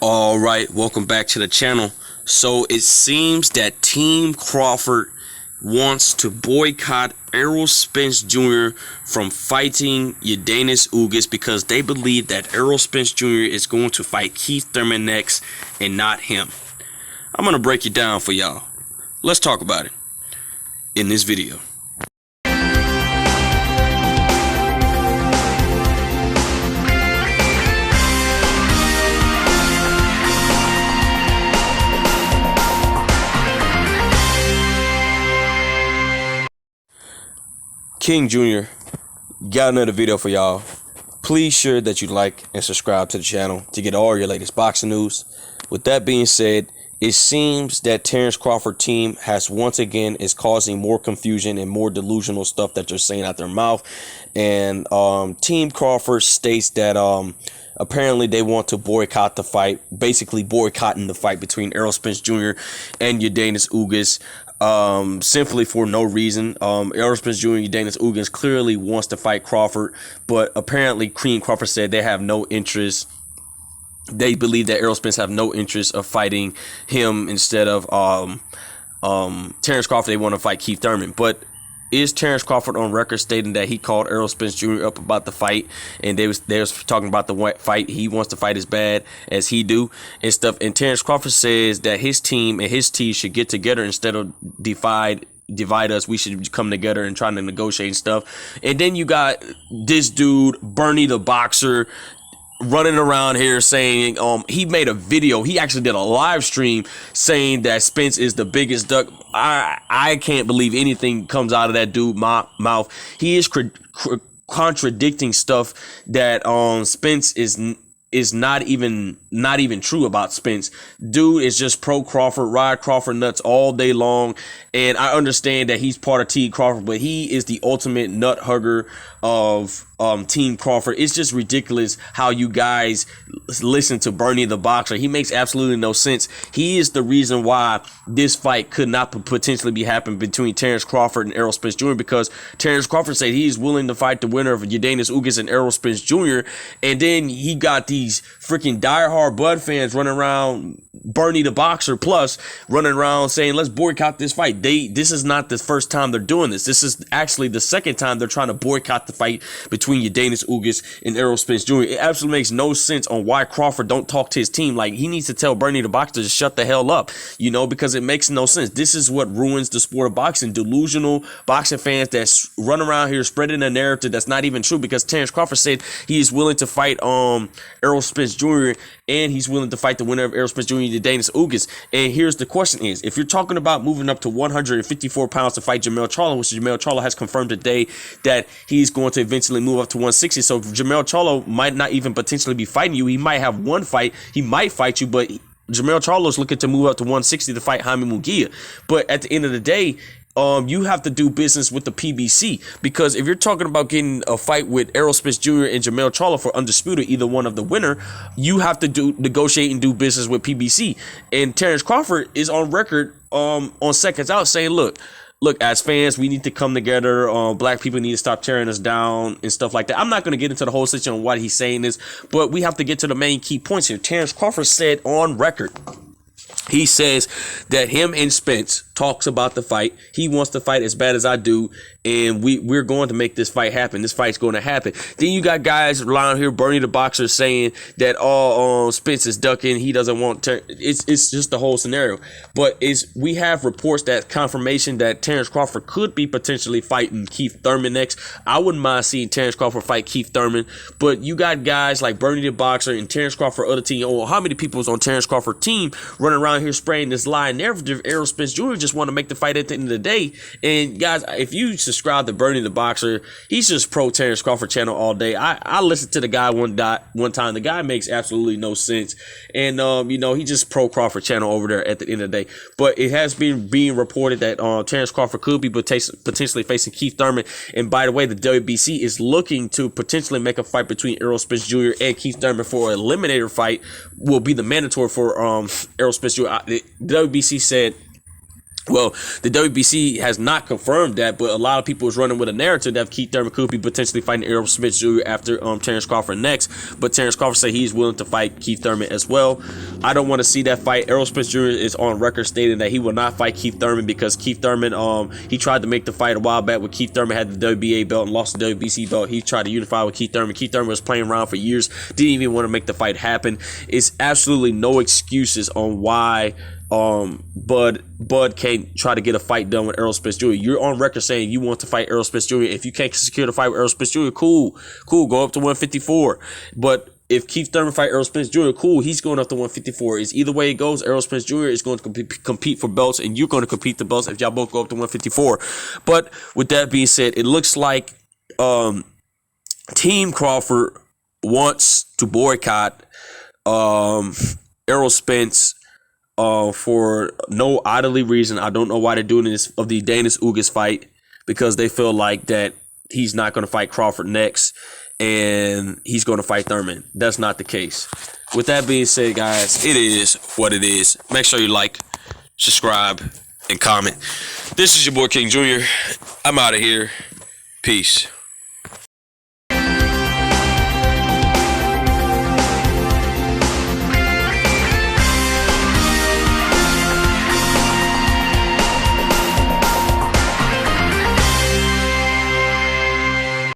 All right, welcome back to the channel. So it seems that Team Crawford wants to boycott Errol Spence Jr. from fighting Ydanis Ugas because they believe that Errol Spence Jr. is going to fight Keith Thurman next and not him. I'm going to break it down for y'all. Let's talk about it in this video. King Jr. got another video for y'all. Please sure that you like and subscribe to the channel to get all your latest boxing news. With that being said, it seems that Terence Crawford team has once again is causing more confusion and more delusional stuff that they're saying out their mouth. And Team Crawford states that apparently they want to boycott the fight, basically boycotting the fight between Errol Spence Jr. and Ydanis Ugas. Simply for no reason. Errol Spence Jr. and Ydanis Ugas clearly wants to fight Crawford, but apparently King Crawford said they have no interest. They believe that Errol Spence have no interest of fighting him instead of Terence Crawford. They want to fight Keith Thurman, but is Terence Crawford on record stating that he called Errol Spence Jr. up about the fight, and they was talking about the fight he wants to fight as bad as he do and stuff. And Terence Crawford says that his team and his team should get together instead of divide us. We should come together and try to negotiate and stuff. And then you got this dude Bernie the boxer running around here saying he made a video. He actually did a live stream saying that Spence is the biggest duck. I can't believe anything comes out of that dude's mouth. He is contradicting stuff that Spence is not even true about Spence. Dude is just pro Crawford, ride Crawford nuts all day long. And I understand that he's part of Team Crawford, but he is the ultimate nut hugger of Team Crawford. It's just ridiculous how you guys listen to Bernie the boxer. He makes absolutely no sense. He is the reason why this fight could not potentially be happening between Terence Crawford and Errol Spence Jr. because Terence Crawford said he's willing to fight the winner of Ydanis Ugas and Errol Spence Jr. And then he got these freaking diehard Bud fans running around, Bernie the boxer plus running around saying let's boycott this fight. This is not the first time they're doing this. This is actually the second time they're trying to boycott the fight between Ydanis Ugas and Errol Spence Jr. It absolutely makes no sense on why Crawford don't talk to his team. Like, he needs to tell Bernie the boxer to shut the hell up, because it makes no sense. This is what ruins the sport of boxing. Delusional boxing fans that run around here spreading a narrative that's not even true, because Terence Crawford said he is willing to fight Errol Spence Jr. and he's willing to fight the winner of Errol Spence Jr. and Ydanis Ugas. And here's the question is, if you're talking about moving up to 154 pounds to fight Jermell Charlo, which Jermell Charlo has confirmed today that he's going to eventually move up to 160. So Jermell Charlo might not even potentially be fighting you. He might have one fight. He might fight you, but Jermell Charlo is looking to move up to 160 to fight Jaime Munguia. But at the end of the day, you have to do business with the PBC, because if you're talking about getting a fight with Errol Spence Jr. and Jermell Charlo for undisputed, either one of the winner, you have to negotiate and do business with PBC. And Terence Crawford is on record on Seconds Out saying, look, as fans, we need to come together. Black people need to stop tearing us down and stuff like that. I'm not going to get into the whole situation on why he's saying this, but we have to get to the main key points here. Terence Crawford said on record, he says that him and Spence talks about the fight. He wants to fight as bad as I do, and we're going to make this fight happen. This fight's going to happen. Then you got guys around here, Bernie the boxer, saying that Spence is ducking. He doesn't want it's just the whole scenario. But we have reports that confirmation that Terence Crawford could be potentially fighting Keith Thurman next. I wouldn't mind seeing Terence Crawford fight Keith Thurman, but you got guys like Bernie the boxer and Terence Crawford other team. How many people is on Terence Crawford team running around here spraying this lie narrative? Errol Spence Jr. just want to make the fight at the end of the day. And guys, if you subscribe to Bernie the boxer, he's just pro Terence Crawford channel all day. I listened to the guy one time. The guy makes absolutely no sense, and he just pro Crawford channel over there at the end of the day. But it has been being reported that Terence Crawford could be potentially facing Keith Thurman. And by the way, the WBC is looking to potentially make a fight between Errol Spence Jr. and Keith Thurman for an eliminator fight. Will be the mandatory for Errol Spence Jr. The WBC said Well, the WBC has not confirmed that, but a lot of people is running with a narrative that Keith Thurman could be potentially fighting Errol Spence Jr. after Terence Crawford next. But Terence Crawford said he's willing to fight Keith Thurman as well. I don't want to see that fight. Errol Spence Jr. is on record stating that he will not fight Keith Thurman because Keith Thurman, he tried to make the fight a while back when Keith Thurman had the WBA belt and lost the WBC belt. He tried to unify with Keith Thurman. Keith Thurman was playing around for years, didn't even want to make the fight happen. It's absolutely no excuses on why Bud can't try to get a fight done with Errol Spence Jr. You're on record saying you want to fight Errol Spence Jr. If you can't secure the fight with Errol Spence Jr., cool, go up to 154. But if Keith Thurman fight Errol Spence Jr., cool, he's going up to 154. It's either way it goes, Errol Spence Jr. is going to compete for belts, and you're going to compete the belts if y'all both go up to 154. But with that being said, it looks like Team Crawford wants to boycott Errol Spence for no oddly reason. I don't know why they're doing this of the Danis Ugas fight, because they feel like that he's not going to fight Crawford next and he's going to fight Thurman. That's not the case. With that being said, guys, it is what it is. Make sure you like, subscribe, and comment. This is your boy King Jr. I'm out of here. Peace.